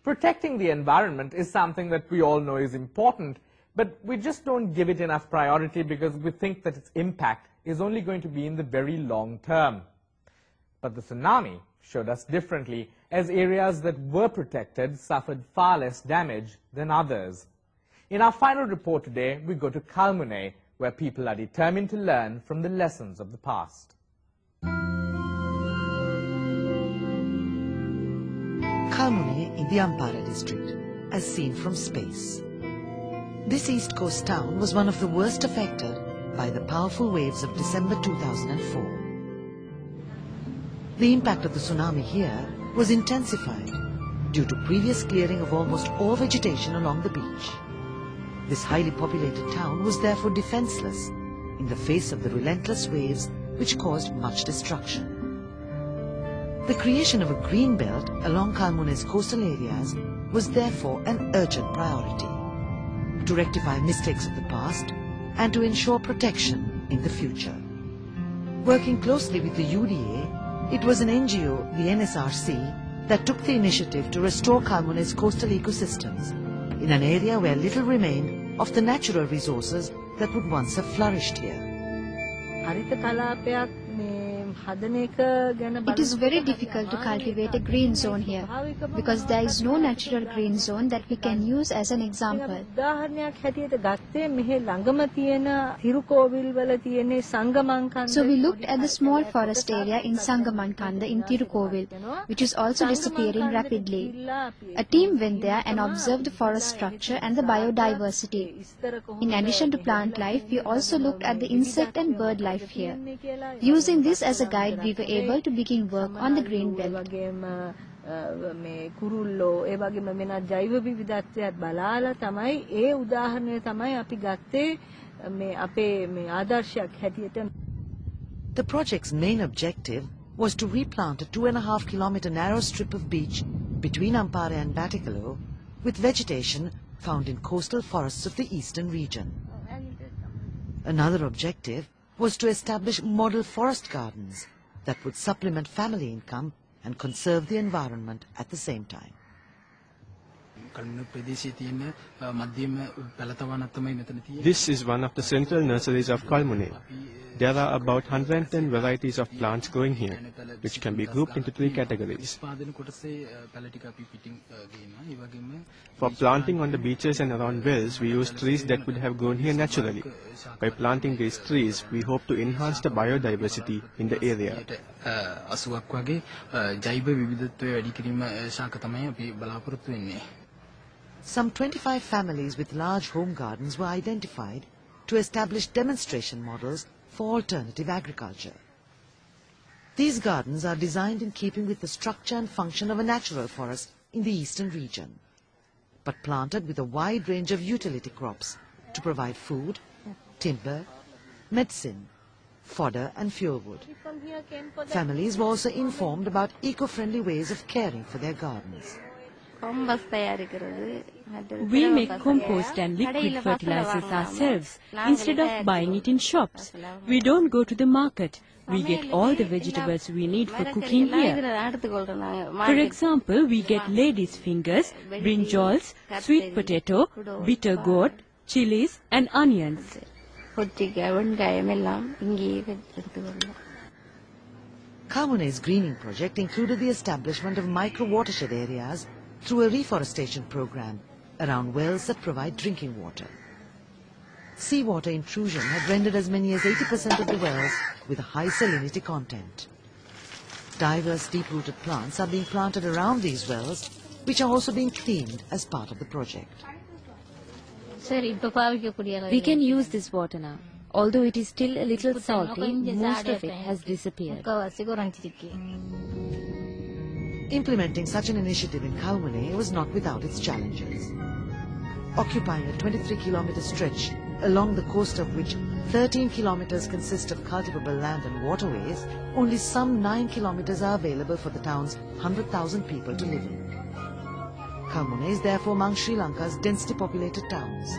Protecting the environment is something that we all know is important, but we just don't give it enough priority because we think that its impact is only going to be in the very long term. But the tsunami showed us differently, as areas that were protected suffered far less damage than others. In our final report today, we go to Kalmune, where people are determined to learn from the lessons of the past. Kalmune in the Ampara district, as seen from space. This east coast town was one of the worst affected by the powerful waves of December 2004. The impact of the tsunami here was intensified due to previous clearing of almost all vegetation along the beach. This highly populated town was therefore defenseless in the face of the relentless waves which caused much destruction. The creation of a green belt along Kalmune's coastal areas was therefore an urgent priority to rectify mistakes of the past and to ensure protection in the future. Working closely with the UDA, it was an NGO, the NSRC, that took the initiative to restore Kalmune's coastal ecosystems in an area where little remained of the natural resources that would once have flourished here. It is very difficult to cultivate a green zone here because there is no natural green zone that we can use as an example. So we looked at the small forest area in Sangamankanda in Tirukovil, which is also disappearing rapidly. A team went there and observed the forest structure and the biodiversity. In addition to plant life, we also looked at the insect and bird life here. Using this as a guide, we were able to begin work on the green belt. The project's main objective was to replant a 2.5 kilometer narrow strip of beach between Ampara and Batticaloa with vegetation found in coastal forests of the eastern region. Another objective was to establish model forest gardens that would supplement family income and conserve the environment at the same time. This is one of the central nurseries of Kalmune. There are about 110 varieties of plants growing here, which can be grouped into 3 categories. For planting on the beaches and around wells, we use trees that would have grown here naturally. By planting these trees, we hope to enhance the biodiversity in the area. Some 25 families with large home gardens were identified to establish demonstration models for alternative agriculture. These gardens are designed in keeping with the structure and function of a natural forest in the eastern region, but planted with a wide range of utility crops to provide food, timber, medicine, fodder and fuel wood. Families were also informed about eco-friendly ways of caring for their gardens. We make compost and liquid fertilizers ourselves instead of buying it in shops. We don't go to the market. We get all the vegetables we need for cooking here. For example, we get ladies' fingers, brinjals, sweet potato, bitter gourd, chilies and onions. Kalmune's greening project included the establishment of micro-watershed areas through a reforestation program around wells that provide drinking water. Seawater intrusion had rendered as many as 80% of the wells with a high salinity content. Diverse deep-rooted plants are being planted around these wells, which are also being cleaned as part of the project. We can use this water now. Although it is still a little salty, most of it has disappeared. Implementing such an initiative in Kalmune was not without its challenges. Occupying a 23-kilometer stretch along the coast of which 13 kilometers consist of cultivable land and waterways, only some 9 kilometers are available for the town's 100,000 people to live in. Kalmune is therefore among Sri Lanka's densely populated towns.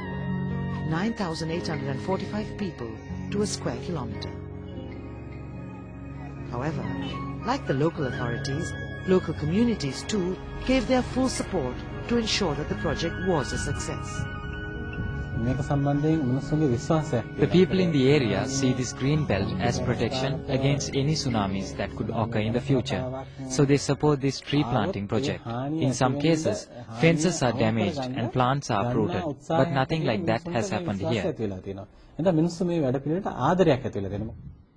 9,845 people to a square kilometer. However, like the local authorities, local communities too gave their full support to ensure that the project was a success. The people in the area see this green belt as protection against any tsunamis that could occur in the future, so they support this tree planting project. In some cases, fences are damaged and plants are uprooted, but nothing like that has happened here.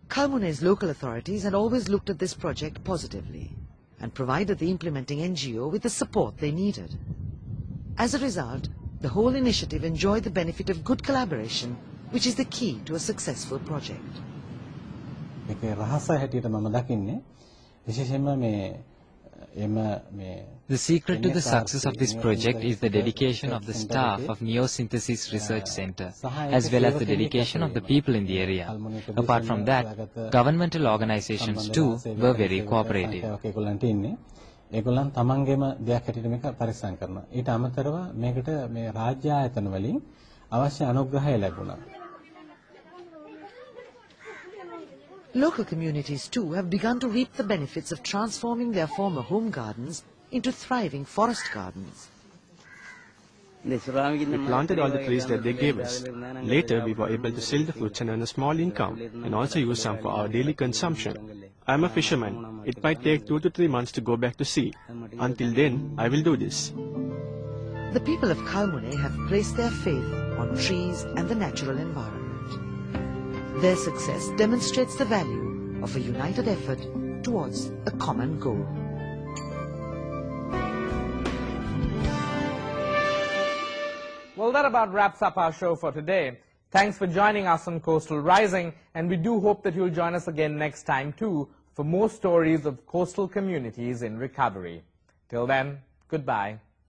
Kalmune's local authorities had always looked at this project positively and provided the implementing NGO with the support they needed. As a result, the whole initiative enjoyed the benefit of good collaboration, which is the key to a successful project. The secret to the success of this project is the dedication of the staff of Neosynthesis Research Center, as well as the dedication of the people in the area. Apart from that, governmental organizations too were very cooperative. ඒගොල්ලන් තමන්ගේම දෙයක් හැටියට මේක පරිස්සම් කරනවා. ඊට අමතරව මේකට මේ රාජ්‍ය ආයතන වලින් අවශ්‍ය අනුග්‍රහය ලැබුණා. Local communities too have begun to reap the benefits of transforming their former home gardens into thriving forest gardens. We planted all the trees that they gave us. Later, we were able to sell the fruits and earn a small income, and also use some for our daily consumption. I am a fisherman. It might take 2 to 3 months to go back to sea. Until then, I will do this. The people of Kalmune have placed their faith on trees and the natural environment. Their success demonstrates the value of a united effort towards a common goal. Well, that about wraps up our show for today. Thanks for joining us on Coastal Rising, and we do hope that you'll join us again next time too for more stories of coastal communities in recovery. Till then, goodbye.